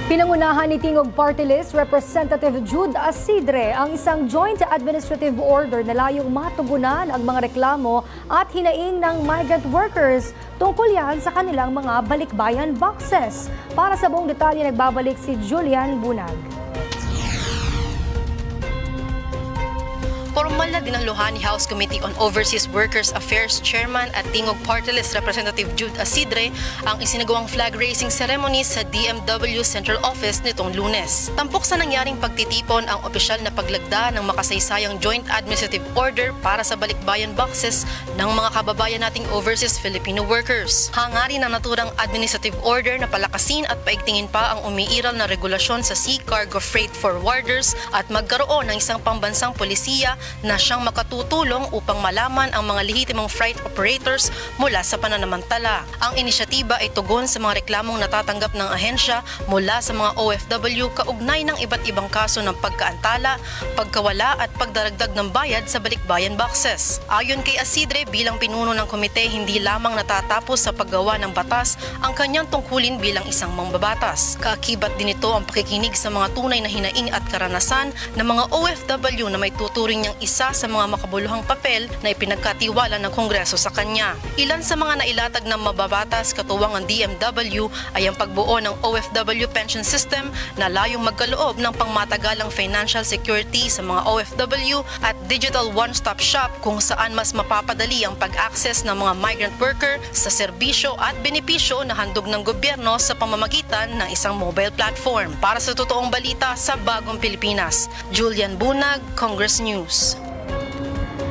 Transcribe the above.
Pinangunahan ni Tingog Party List Representative Jude Asidre ang isang joint administrative order na layong matugunan ang mga reklamo at hinaing ng migrant workers tungkol yan sa kanilang mga balikbayan boxes. Para sa buong detalye, nagbabalik si Julian Bunag. Formal na dinaluhan ni House Committee on Overseas Workers Affairs Chairman at Tingog Party List Representative Jude Asidre ang isinagawang flag-raising ceremony sa DMW Central Office nitong Lunes. Tampok sa nangyaring pagtitipon ang opisyal na paglagda ng makasaysayang Joint Administrative Order para sa balikbayan boxes ng mga kababayan nating overseas Filipino workers. Hangarin ang naturang administrative order na palakasin at paigtingin pa ang umiiral na regulasyon sa sea cargo freight forwarders at magkaroon ng isang pambansang polisiya na siyang makatutulong upang malaman ang mga lehitimong freight operators mula sa pananamantala. Ang inisyatiba ay tugon sa mga reklamong natatanggap ng ahensya mula sa mga OFW kaugnay ng iba't ibang kaso ng pagkaantala, pagkawala at pagdaragdag ng bayad sa balikbayan boxes. Ayon kay Asidre, bilang pinuno ng komite, hindi lamang natatapos sa paggawa ng batas ang kanyang tungkulin bilang isang mambabatas. Kaakibat din ito ang pakikinig sa mga tunay na hinaing at karanasan ng mga OFW na may tuturing niyang isa sa mga makabuluhang papel na ipinagkatiwala ng Kongreso sa kanya. Ilan sa mga nailatag ng mababatas katuwang ang DMW ay ang pagbuo ng OFW pension system na layong magkaloob ng pangmatagalang financial security sa mga OFW at digital one-stop shop kung saan mas mapapadali ang pag-access ng mga migrant worker sa serbisyo at benepisyo na handog ng gobyerno sa pamamagitan ng isang mobile platform. Para sa totoong balita sa Bagong Pilipinas, Julian Bunag, Congress News.